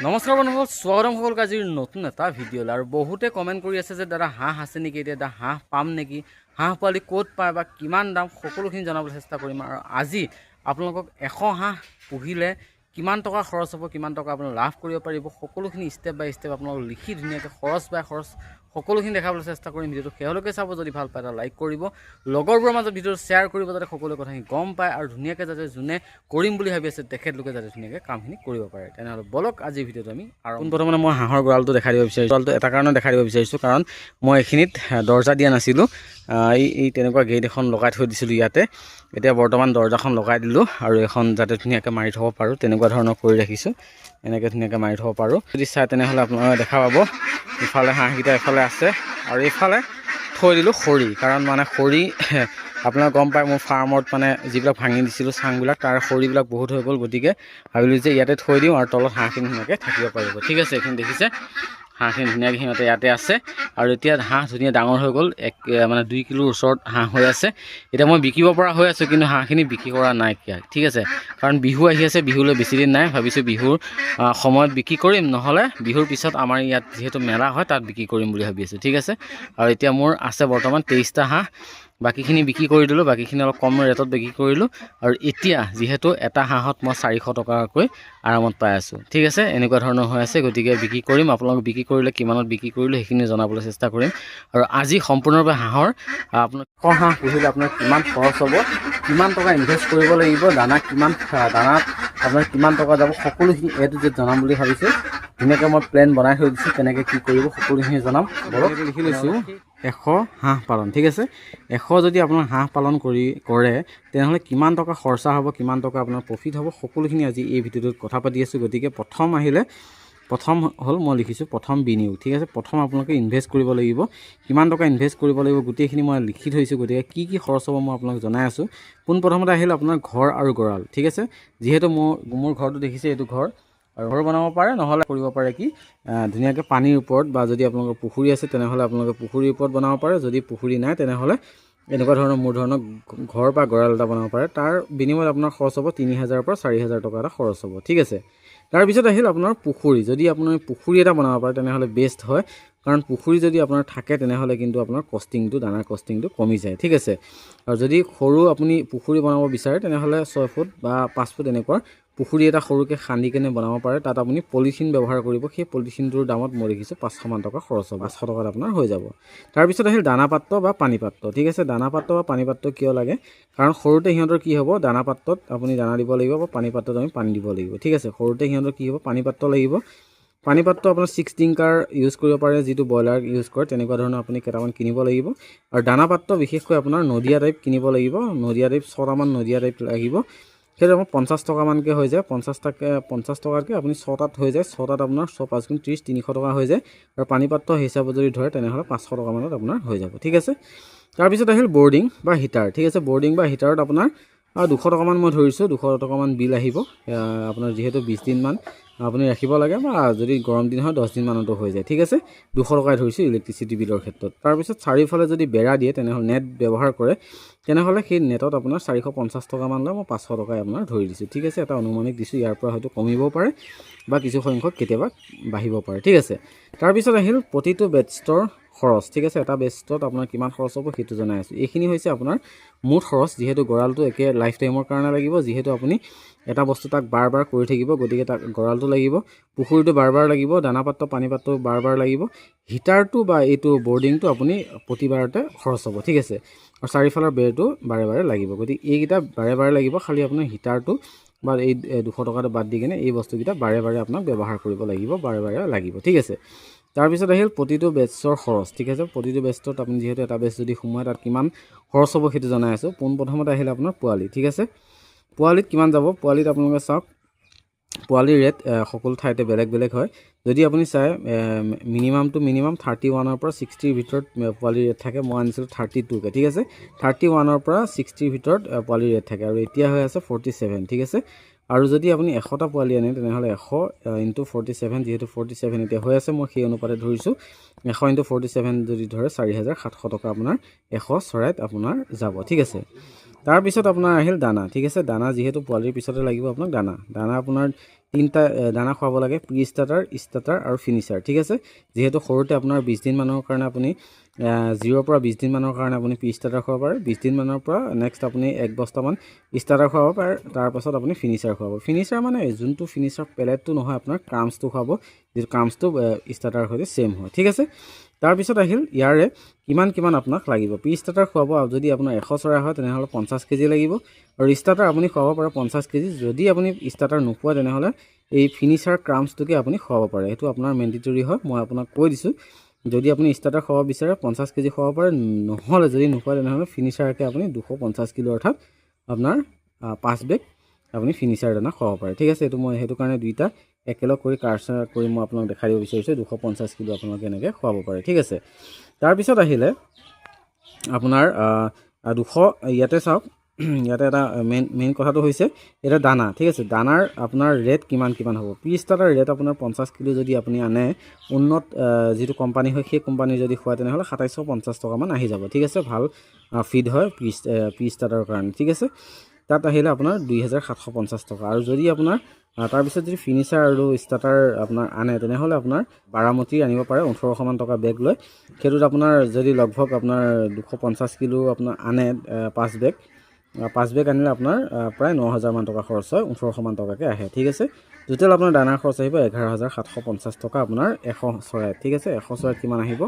নমস্কাৰ বন্ধুসকল, স্বাগতম সকল আজিৰ নতুন এটা ভিডিঅ'লৈ। আৰু বহুতে কমেণ্ট কৰি আছে যে দাদা হাঁহ আছে নেকি, এতিয়া দাদা হাঁহ পাম নেকি, হাঁহ পোৱালি ক'ত পায় বা কিমান দাম, সকলোখিনি জনাবলৈ চেষ্টা কৰিম। আৰু আজি আপোনালোকক 100 হাঁহ পুহিলে কিমান টকা খৰচ হ'ব, কিমান টকা আপুনি লাভ কৰিব পাৰিব, সকলোখিনি ষ্টেপ বাই ষ্টেপ আপোনালোক লিখি ধুনীয়াকৈ খৰচ বাই খৰচ সকলোখিনি দেখাবলৈ চেষ্টা কৰিম। ভিডিঅ'টো শেহলৈকে চাব, যদি ভাল পায় এটা লাইক কৰিব, লগৰবোৰৰ মাজত ভিডিঅ'টো শ্বেয়াৰ কৰিব, যাতে সকলো কথাখিনি গম পায় আৰু ধুনীয়াকৈ যাতে যোনে কৰিম বুলি ভাবি আছে তেখেতলোকে যাতে ধুনীয়াকৈ কামখিনি কৰিব পাৰে। তেনেহ'লে বলক আজিৰ ভিডিঅ'টো আমি আৰু পোনপ্ৰথমে মই হাঁহৰ গঁৰালটো দেখাই দিব বিচাৰিছোঁ। গঁৰালটো এটা কাৰণে দেখাই দিব বিচাৰিছোঁ, কাৰণ মই এইখিনিত দৰ্জা দিয়া নাছিলোঁ। এই তেনেকুৱা গেট এখন লগাই থৈ দিছিলোঁ ইয়াতে। এতিয়া বৰ্তমান দৰ্জাখন লগাই দিলোঁ আৰু এখন যাতে ধুনীয়াকৈ মাৰি থ'ব পাৰোঁ, তেনেকুৱা ধৰণৰ কৰি ৰাখিছোঁ। এনেকৈ ধুনীয়াকৈ মাৰি থ'ব পাৰোঁ। যদি চাই তেনেহ'লে আপোনালোকে দেখা পাব, ইফালে হাঁহকেইটা এফালে আছে আৰু এইফালে থৈ দিলোঁ খৰি, কাৰণ মানে খৰি আপোনালোকে গম পায় মোৰ ফাৰ্মত মানে যিবিলাক ভাঙি দিছিলোঁ চাংবিলাক, তাৰ খৰিবিলাক বহুত হৈ গ'ল। গতিকে ভাবিলোঁ যে ইয়াতে থৈ দিওঁ আৰু তলত হাঁহখিনি ধুনীয়াকৈ থাকিব পাৰিব। ঠিক আছে, এইখিনি দেখিছে হাঁহখিনি ধুনীয়াকৈ সিহঁতে ইয়াতে আছে। আৰু এতিয়া হাঁহ ধুনীয়া ডাঙৰ হৈ গ'ল, মানে 2 কিলোৰ ওচৰত হাঁহ হৈ আছে। এতিয়া মই বিকিব পৰা হৈ আছোঁ, কিন্তু হাঁহখিনি বিক্ৰী কৰা নাইকিয়া। ঠিক আছে, কাৰণ বিহু আহি আছে, বিহুলৈ বেছিদিন নাই। ভাবিছোঁ বিহুৰ সময়ত বিক্ৰী কৰিম, নহ'লে বিহুৰ পিছত আমাৰ ইয়াত যিহেতু মেলা হয় তাত বিক্ৰী কৰিম বুলি ভাবি আছোঁ। ঠিক আছে, আৰু এতিয়া মোৰ আছে বৰ্তমান 23টা হাঁহ। বাকীখিনি বিক্ৰী কৰি দিলোঁ, বাকীখিনি অলপ কম ৰেটত বিক্ৰী কৰিলোঁ। আৰু এতিয়া যিহেতু এটা হাঁহত মই 400 টকাকৈ আৰামত পাই আছোঁ। ঠিক আছে, এনেকুৱা ধৰণৰ হৈ আছে। গতিকে বিক্ৰী কৰিম, আপোনালোক বিক্ৰী কৰিলে কিমানত বিক্ৰী কৰিলোঁ সেইখিনি জনাবলৈ চেষ্টা কৰিম। আৰু আজি সম্পূৰ্ণৰূপে হাঁহৰ আপোনাৰ হাঁহ পুহিলে আপোনাৰ কিমান খৰচ হ'ব, কিমান টকা ইনভেষ্ট কৰিব লাগিব, দানাত আপোনাৰ কিমান টকা যাব, সকলোখিনি A to Z জনাম বুলি ভাবিছোঁ। ধুনীয়াকৈ মই প্লেন বনাই থৈ দিছোঁ, কেনেকৈ কি কৰিব সকলোখিনি জনাম। বলক লিখি লৈছোঁ 100 হাঁহ পালন। ঠিক আছে, 100 যদি আপোনাৰ হাঁহ পালন কৰে তেনেহ'লে কিমান টকা খৰচা হ'ব, কিমান টকা আপোনাৰ প্ৰফিট হ'ব, সকলোখিনি আজি এই ভিডিঅ'টোত কথা পাতি আছোঁ। গতিকে প্ৰথম হ'ল মই লিখিছোঁ প্ৰথম বিনিয়োগ। ঠিক আছে, প্ৰথম আপোনালোকে ইনভেষ্ট কৰিব লাগিব, কিমান টকা ইনভেষ্ট কৰিব লাগিব গোটেইখিনি মই লিখি থৈছোঁ। গতিকে কি খৰচ হ'ব মই আপোনালোক জনাই আছোঁ। পোনপ্ৰথমতে আহিল আপোনাৰ ঘৰ আৰু গঁৰাল। ঠিক আছে, যিহেতু মোৰ ঘৰটো দেখিছে, এইটো ঘৰ, আৰু ঘৰ বনাব পাৰে, নহ'লে কৰিব পাৰে কি ধুনীয়াকৈ পানীৰ ওপৰত, বা যদি আপোনালোকৰ পুখুৰী আছে তেনেহ'লে আপোনালোকে পুখুৰীৰ ওপৰত বনাব পাৰে। যদি পুখুৰী নাই তেনেহ'লে এনেকুৱা ধৰণৰ মোৰ ধৰণৰ ঘৰ বা গঁৰাল এটা বনাব পাৰে। তাৰ বিনিময়ত আপোনাৰ খৰচ হ'ব 3000 পৰা 4000 টকা এটা খৰচ হ'ব। ঠিক আছে, তাৰপিছত আহিল আপোনাৰ পুখুৰী। যদি আপোনাৰ পুখুৰী এটা বনাব পাৰে তেনেহ'লে বেষ্ট হয়, কাৰণ পুখুৰী যদি আপোনাৰ থাকে তেনেহ'লে কিন্তু আপোনাৰ দানাৰ কষ্টিংটো কমি যায়। ঠিক আছে, আৰু যদি সৰু আপুনি পুখুৰী বনাব বিচাৰে তেনেহ'লে 6 ফুট বা 5 ফুট এনেকুৱা পুখুৰী এটা সৰুকৈ খান্দি কেনে বনাব পাৰে। তাত আপুনি পলিথিন ব্যৱহাৰ কৰিব, সেই পলিথিনটোৰ দামত মই দেখিছোঁ 500 মান টকা খৰচ হ'ব, 500 টকাত আপোনাৰ হৈ যাব। তাৰপিছত আহিল দানা পাত্ৰ বা পানী পাত্ৰ। ঠিক আছে, দানা পাত্ৰ বা পানী পাত্ৰ কিয় লাগে, কাৰণ সৰুতে সিহঁতৰ কি হ'ব, দানা পাত্ৰত আপুনি দানা দিব লাগিব বা পানী পাত্ৰত আমি পানী দিব লাগিব। ঠিক আছে, সৰুতে সিহঁতৰ কি হ'ব, পানী পাত্ৰ লাগিব। পানী পাত্ৰ আপোনাৰ 6 টিংকাৰ ইউজ কৰিব পাৰে, যিটো ব্ৰইলাৰ ইউজ কৰে, তেনেকুৱা ধৰণৰ আপুনি কেইটামান কিনিব লাগিব। আৰু দানা পাত্ৰ বিশেষকৈ আপোনাৰ নদীয়া টাইপ কিনিব লাগিব, নদীয়া টাইপ 6টামান নদীয়া টাইপ লাগিব। সেইটো আপোনাৰ 50 টকামানকৈ হৈ যায়, 50 টকাতকৈ আপুনি 6টাত হৈ যায়। 6টাত আপোনাৰ 6 5 গুণ 30, 300 টকা হৈ যায়। আৰু পানী পাত্ৰ হিচাপত যদি ধৰে তেনেহ'লে 500 টকামানত আপোনাৰ হৈ যাব। ঠিক আছে, তাৰপিছত আহিল বৰ্ডিং বা হিটাৰ। ঠিক আছে, বৰ্ডিং বা হিটাৰত আপোনাৰ 200 টকামান মই ধৰিছোঁ, 200 টকামান বিল আহিব। আপোনাৰ যিহেতু 20 দিনমান আপুনি ৰাখিব লাগে, বা যদি গৰম দিন হয় 10 দিনমানতো হৈ যায়। ঠিক আছে, 200 টকাই ধৰিছোঁ ইলেক্ট্ৰিচিটি বিলৰ ক্ষেত্ৰত। তাৰপিছত চাৰিওফালে যদি বেৰা দিয়ে তেনেহ'লে নেট ব্যৱহাৰ কৰে তেনেহ'লে সেই নেটত আপোনাৰ 450 টকামান লয়, মই 500 টকাই আপোনাৰ ধৰি দিছোঁ। ঠিক আছে, এটা অনুমানিক দিছোঁ, ইয়াৰ পৰা হয়তো কমিবও পাৰে বা কিছু সংখ্যক কেতিয়াবা বাঢ়িব পাৰে। ঠিক আছে, তাৰপিছত আহিল প্ৰতিটো বেষ্টৰ খৰচ। ঠিক আছে, এটা বেষ্টত আপোনাৰ কিমান খৰচ হ'ব সেইটো জনাই আছোঁ। এইখিনি হৈছে আপোনাৰ মুঠ খৰচ, যিহেতু গঁৰালটো একে লাইফ টাইমৰ কাৰণে লাগিব, যিহেতু আপুনি এটা বস্তু তাক বাৰ বাৰ কৰি থাকিব, গতিকে তাক গঁৰালটো লাগিব, পুখুৰীটো বাৰ বাৰ লাগিব, দানা পাত্ৰ পানী পাত্ৰ বাৰ বাৰ লাগিব, হিটাৰটো বা এইটো বৰ্ডিংটো আপুনি প্ৰতিবাৰতে খৰচ হ'ব। ঠিক আছে, আৰু চাৰিওফালৰ বেৰটো বাৰে বাৰে লাগিব। গতিকে এইকেইটা বাৰে বাৰে লাগিব, খালি আপোনাৰ হিটাৰটো বা এই 200 টকাটো বাদ দি কিনে এই বস্তুকেইটা বাৰে বাৰে আপোনাক ব্যৱহাৰ কৰিব লাগিব, বাৰে বাৰে লাগিব। ঠিক আছে, তাৰপিছত আহিল প্ৰতিটো বেষ্টৰ খৰচ। ঠিক আছে, প্ৰতিটো বেষ্টত আপুনি যিহেতু এটা বেষ্ট যদি সোমায় তাত কিমান খৰচ হ'ব সেইটো জনাই আছোঁ। পোনপ্ৰথমতে আহিল আপোনাৰ পোৱালি। ঠিক আছে, পোৱালিত কিমান যাব, পোৱালিত আপোনালোকে চাওক, পোৱালিৰ ৰেট সকলো ঠাইতে বেলেগ বেলেগ হয়। যদি আপুনি চায় মিনিমাম 31ৰ পৰা 60ৰ ভিতৰত পোৱালিৰ ৰেট থাকে। মই আনিছিলোঁ 32কৈ। ঠিক আছে, 31ৰ পৰা 60ৰ ভিতৰত পোৱালিৰ ৰেট থাকে, আৰু এতিয়া হৈ আছে 47। ঠিক আছে, আৰু যদি আপুনি 100টা পোৱালি আনে তেনেহ'লে 100 × 47, যিহেতু 47 এতিয়া হৈ আছে, মই সেই অনুপাতে ধৰিছোঁ। 100 × 47 যদি ধৰে 4700 টকা আপোনাৰ 100 চৰাইত আপোনাৰ যাব। ঠিক আছে, তাৰপিছত আপোনাৰ আহিল দানা, ঠিক আছে। দানা যিহেতু পোৱালিৰ পিছতে লাগিব আপোনাক দানা আপোনাৰ 3টা দানা খুৱাব লাগে, প্ৰি ষ্টাৰ্টাৰ, ষ্টাৰ্টাৰ আৰু ফিনিচাৰ, ঠিক আছে। যিহেতু সৰুতে আপোনাৰ 20 দিন মানৰ কাৰণে আপুনি 0 পৰা 20 দিন মানৰ কাৰণে আপুনি প্ৰি ষ্টাৰ্টাৰ খুৱাব পাৰে, 20 দিন মানৰ পৰা নেক্সট আপুনি 1 বস্তামান ষ্টাৰ্টাৰ খুৱাব পাৰে, তাৰপাছত আপুনি ফিনিচাৰ খুৱাব। ফিনিচাৰ মানে যোনটো ফিনিচাৰ পেলেটটো নহয়, আপোনাৰ ক্ৰাম্পছটো খুৱাব, যিটো ক্ৰাম্পছটো ষ্টাৰ্টাৰৰ সৈতে ছেম হয়, ঠিক আছে। তাৰপিছত আহিল ইয়াৰে কিমান আপোনাক লাগিব। প্ৰি ষ্টাৰ্টাৰ খুৱাব যদি আপোনাৰ 100 চৰাই হয় তেনেহ'লে 50 কেজি লাগিব, আৰু ষ্টাৰ্টাৰ আপুনি খুৱাব পাৰে 50 কেজি। যদি আপুনি ষ্টাৰ্টাৰ নোখোৱা তেনেহ'লে এই ফিনিচাৰ ক্ৰাম্পছটোকে আপুনি খুৱাব পাৰে, সেইটো আপোনাৰ মেণ্ডিটৰী হয়, মই আপোনাক কৈ দিছোঁ। যদি আপুনি ষ্টাৰ্টাৰ খুৱাব বিচাৰে 50 কেজি খুৱাব পাৰে, নহ'লে যদি নোখোৱা তেনেহ'লে ফিনিচাৰকে আপুনি 250 কিলো অৰ্থাৎ আপোনাৰ 5 বেগ আপুনি ফিনিচাৰ দানা খুৱাব পাৰে, ঠিক আছে। মই সেইটো কাৰণে দুইটা একেলগ কৰি কাৰ্চাৰ কৰি মই আপোনাক দেখাই দিব বিচাৰিছোঁ 250 কিলো আপোনালোকে এনেকৈ খুৱাব পাৰে, ঠিক আছে। তাৰপিছত আহিলে আপোনাৰ 200 ইয়াতে চাওক, ইয়াতে এটা মেইন কথাটো হৈছে এটা দানা, ঠিক আছে। দানাৰ আপোনাৰ ৰেট কিমান হ'ব। প্ৰি ষ্টাৰ্টাৰ ৰেট আপোনাৰ 50 কিলো যদি আপুনি আনে উন্নত যিটো কোম্পানী হয় সেই কোম্পানী যদি খুৱায় তেনেহ'লে 2750 টকামান আহি যাব, ঠিক আছে। ভাল ফিড হয় প্ৰি ষ্টাৰ্টাৰৰ কাৰণে, ঠিক আছে। তাত আহিলে আপোনাৰ 2750 টকা। আৰু যদি আপোনাৰ তাৰপিছত যদি ফিনিচাৰ আৰু ষ্টাৰ্টাৰ আপোনাৰ আনে তেনেহ'লে আপোনাৰ বাৰামতি আনিব পাৰে 1800মান টকা বেগ লৈ। সেইটোত আপোনাৰ যদি লগভগ আপোনাৰ 250 কিলো আপোনাৰ আনে 5 বেগ আনিলে আপোনাৰ প্ৰায় 9000 মান টকা খৰচ হয়, 1800মান টকাকৈ আহে, ঠিক আছে। টোটেল আপোনাৰ দানাৰ খৰচ আহিব 11750 টকা আপোনাৰ 100 চৰাইত, ঠিক আছে। 100 চৰাইত কিমান আহিব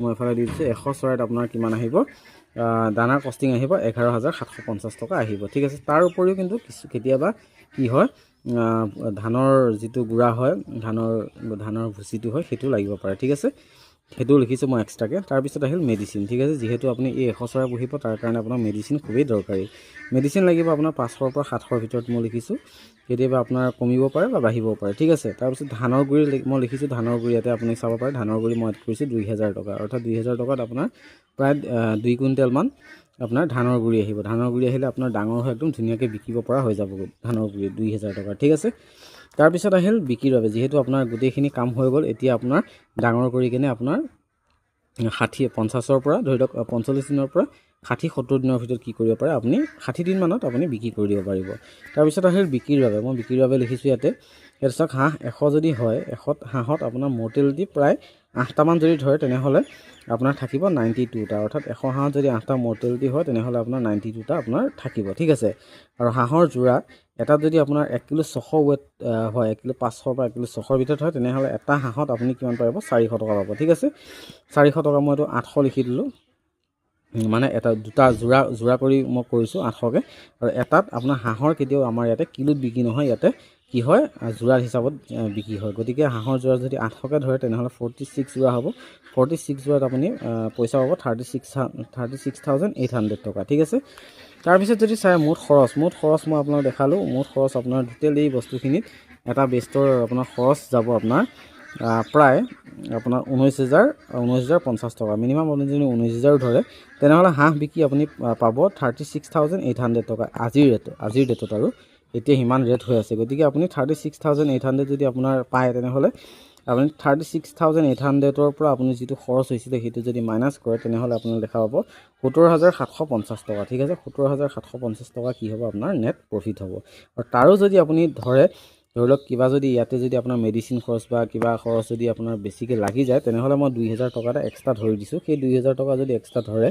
মই এফালে দি দিছোঁ, 100 চৰাইত আপোনাৰ কিমান আহিব, দানাৰ কষ্টিং আহিব 11750 টকা আহিব, ঠিক আছে। তাৰ উপৰিও কিন্তু কেতিয়াবা কি হয়, ধানৰ যিটো গুড়া হয়, ধানৰ ভুচিটো হয়, সেইটো লাগিব পাৰে, ঠিক আছে। সেইটো লিখিছোঁ মই এক্সট্ৰাকৈ। তাৰপিছত আহিল মেডিচিন, ঠিক আছে। যিহেতু আপুনি এই 100 চৰাই পুহিব তাৰ কাৰণে আপোনাৰ মেডিচিন খুবেই দৰকাৰী। মেডিচিন লাগিব আপোনাৰ 500ৰ পৰা 700ৰ ভিতৰত মই লিখিছোঁ, কেতিয়াবা আপোনাৰ কমিব পাৰে বা বাঢ়িবও পাৰে, ঠিক আছে। তাৰপিছত ধানৰ গুড়ি মই লিখিছোঁ, ধানৰ গুড়ি ইয়াতে আপুনি চাব পাৰে, ধানৰ গুড়ি মই কৰিছোঁ 2000 টকা, অৰ্থাৎ 2000 টকাত আপোনাৰ প্ৰায় 2 কুইণ্টেলমান আপোনাৰ ধানৰ গুড়ি আহিব। ধানৰ গুড়ি আহিলে আপোনাৰ ডাঙৰ হৈ একদম ধুনীয়াকৈ বিকিব পৰা হৈ যাব ধানৰ গুড়ি 2000 টকা, ঠিক আছে। তাৰপিছত আহিল বিক্ৰীৰ বাবে, যিহেতু আপোনাৰ গোটেইখিনি কাম হৈ গ'ল, এতিয়া আপোনাৰ ডাঙৰ কৰি কিনে আপোনাৰ 50-50ৰ পৰা ধৰি লওক 45 দিনৰ পৰা 60-70 দিনৰ ভিতৰত কি কৰিব পাৰে আপুনি 60 দিনমানত আপুনি বিক্ৰী কৰি দিব পাৰিব। তাৰপিছত আহিল বিক্ৰীৰ বাবে, মই বিক্ৰীৰ বাবে লিখিছোঁ ইয়াতে চাওক, হাঁহ 100 যদি হয়, 100 হাঁহত আপোনাৰ মৰ্টেলিটি প্ৰায় 8টামান যদি ধৰে তেনেহ'লে আপোনাৰ থাকিব 92টা, অৰ্থাৎ 100 হাঁহত যদি 8টা মৰ্টেলিটি হয় তেনেহ'লে আপোনাৰ 92টা আপোনাৰ থাকিব, ঠিক আছে। আৰু হাঁহৰ যোৰা এটাত যদি আপোনাৰ 1 কিলো 600 ৱেট হয়, 1 কিলো 500 বা 1 কিলো 600ৰ ভিতৰত হয় তেনেহ'লে এটা হাঁহত আপুনি কিমান পাৰিব 400 টকা পাব, ঠিক আছে। 400 টকা মই এইটো 800 লিখি দিলোঁ, মানে দুটা যোৰা কৰি মই কৰিছোঁ 800কৈ। আৰু এটাত আপোনাৰ হাঁহৰ কেতিয়াও আমাৰ ইয়াতে কিলোত বিক্ৰী নহয়, ইয়াতে কি হয় যোৰাৰ হিচাপত বিক্ৰী হয়। গতিকে হাঁহৰ যোৰা যদি 800কৈ ধৰে তেনেহ'লে 46 যোৰা হ'ব, 46 যোৰাত আপুনি পইচা পাব 36,800 টকা, ঠিক আছে। তাৰপিছত যদি চাই মুঠ খৰচ মই আপোনাক দেখালোঁ, মুঠ খৰচ আপোনাৰ টোটেল এই বস্তুখিনিত এটা বেষ্টৰ আপোনাৰ খৰচ যাব আপোনাৰ প্ৰায় আপোনাৰ 19,050 টকা, মিনিমাম আপুনি যদি 19,000 ধৰে তেনেহ'লে হাঁহ বিকি আপুনি পাব 36,800 টকা আজিৰ ডেটত আৰু এতিয়া সিমান ৰেট হৈ আছে। গতিকে আপুনি 36,800 যদি আপোনাৰ পায় তেনেহ'লে আপুনি 36,800ৰ পৰা আপুনি যিটো খৰচ হৈছিলে সেইটো যদি মাইনাছ কৰে তেনেহ'লে আপোনাৰ দেখা পাব 17,750 টকা, ঠিক আছে। 17,750 টকা কি হ'ব আপোনাৰ নেট প্ৰফিট হ'ব। আৰু তাৰো যদি আপুনি ধৰি লওক কিবা যদি ইয়াতে যদি আপোনাৰ মেডিচিন খৰচ বা কিবা খৰচ যদি আপোনাৰ বেছিকৈ লাগি যায় তেনেহ'লে মই 2000 টকা এটা এক্সট্ৰা ধৰি দিছোঁ। সেই 2000 টকা যদি এক্সট্ৰা ধৰে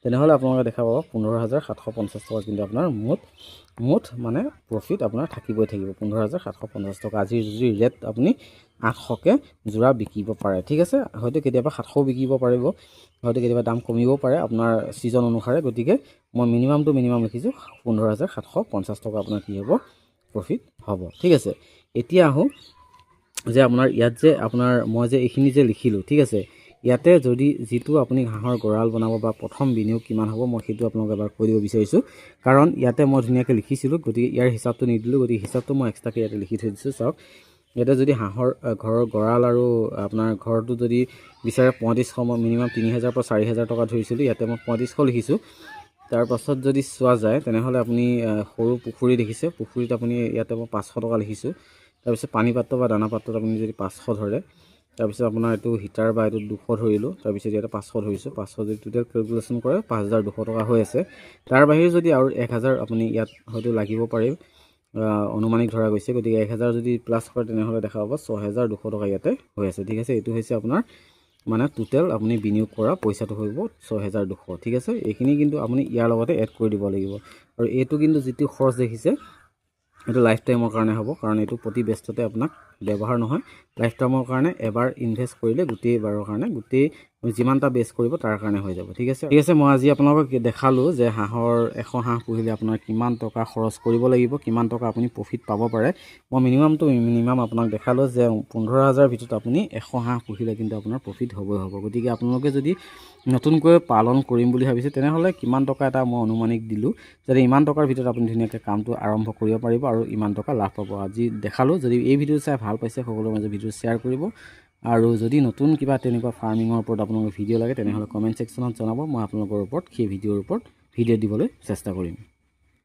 তেনেহ'লে আপোনালোকে দেখা পাব 15,750 টকা কিন্তু আপোনাৰ মুঠ মানে প্ৰফিট আপোনাৰ থাকিবই থাকিব 15,750 টকা। আজিৰ যদি ৰেট আপুনি 800কৈ যোৰা বিকিব পাৰে, ঠিক আছে। হয়তো কেতিয়াবা 700 বিকিব পাৰিব, হয়তো কেতিয়াবা দাম কমিবও পাৰে আপোনাৰ ছিজন অনুসাৰে। গতিকে মই মিনিমাম লিখিছোঁ 15,750 টকা আপোনাৰ কি হ'ব প্ৰফিট হ'ব, ঠিক আছে। এতিয়া আহোঁ যে আপোনাৰ ইয়াত যে আপোনাৰ মই যে এইখিনি যে লিখিলোঁ, ঠিক আছে। ইয়াতে যদি যিটো আপুনি হাঁহৰ গঁৰাল বনাব বা প্ৰথম বিনিয়োগ কিমান হ'ব মই সেইটো আপোনাক এবাৰ কৈ দিব বিচাৰিছোঁ, কাৰণ ইয়াতে মই ধুনীয়াকৈ লিখিছিলোঁ, গতিকে ইয়াৰ হিচাপটো নিদিলোঁ, গতিকে হিচাপটো মই এক্সট্ৰাকৈ ইয়াতে লিখি থৈ দিছোঁ। চাওক ইয়াতে যদি হাঁহৰ ঘৰৰ গঁৰাল আৰু আপোনাৰ ঘৰটো যদি বিচাৰে 3500, মই মিনিমাম 3,000 পৰা 4,000 টকা ধৰিছিলোঁ, ইয়াতে মই 3500 লিখিছোঁ। তাৰপাছত যদি চোৱা যায় তেনেহ'লে আপুনি সৰু পুখুৰী দেখিছে, পুখুৰীত আপুনি ইয়াতে মই 500 টকা লিখিছোঁ। তাৰপিছত পানী পাত্ৰ বা দানা পাত্ৰত আপুনি যদি 500 ধৰে তাৰপিছত আপোনাৰ এইটো হিটাৰ বা এইটো 200 ধৰিলোঁ, তাৰপিছত ইয়াতে 500 ধৰিছোঁ, 500 যদি টোটেল কেলকুলেশ্যন কৰে 5200 টকা হৈ আছে। তাৰ বাহিৰে যদি আৰু 1000 আপুনি ইয়াত হয়তো লাগিব পাৰে, অনুমানিক ধৰা গৈছে, গতিকে 1000 যদি প্লাছ কৰে তেনেহ'লে দেখা পাব 6200 টকা ইয়াতে হৈ আছে। ঠিক আছে, এইটো হৈছে আপোনাৰ মানে টোটেল আপুনি বিনিয়োগ কৰা পইচাটো হৈ যাব 6200। ঠিক আছে, এইখিনি কিন্তু আপুনি ইয়াৰ লগতে এড কৰি দিব লাগিব। আৰু এইটো কিন্তু যিটো খৰচ দেখিছে এইটো লাইফ টাইমৰ কাৰণে হ'ব, কাৰণ এইটো প্ৰতি বেষ্টতে আপোনাক ব্যৱহাৰ নহয়। লাইফ টাইমৰ কাৰণে এবাৰ ইনভেষ্ট কৰিলে গোটেই বাৰৰ কাৰণে গোটেই যিমানটা বেষ্ট কৰিব তাৰ কাৰণে হৈ যাব। ঠিক আছে, মই আজি আপোনালোকক দেখালোঁ যে হাঁহৰ 100 হাঁহ পুহিলে আপোনাৰ কিমান টকা খৰচ কৰিব লাগিব, কিমান টকা আপুনি প্ৰফিট পাব পাৰে। মই মিনিমাম আপোনাক দেখালোঁ যে 15000 ভিতৰত আপুনি 100 হাঁহ পুহিলে কিন্তু আপোনাৰ প্ৰফিট হ'বই হ'ব। গতিকে আপোনালোকে যদি নতুনকৈ পালন কৰিম বুলি ভাবিছে তেনেহ'লে কিমান টকা এটা মই অনুমানিক দিলোঁ, যাতে ইমান টকাৰ ভিতৰত আপুনি ধুনীয়াকৈ কামটো আৰম্ভ কৰিব পাৰিব আৰু ইমান টকা লাভ পাব। আজি দেখালোঁ, যদি এই ভিডিঅ' চাই ভাল পাইছে সকলোৰে মাজত ভিডিঅ' শ্বেয়াৰ কৰিব। আৰু যদি নতুন কিবা তেনেকুৱা ফাৰ্মিঙৰ ওপৰত আপোনালোকৰ ভিডিঅ' লাগে তেনেহ'লে কমেণ্ট ছেকশ্যনত জনাব, মই আপোনালোকৰ ওপৰত সেই ভিডিঅ'ৰ ওপৰত ভিডিঅ' দিবলৈ চেষ্টা কৰিম।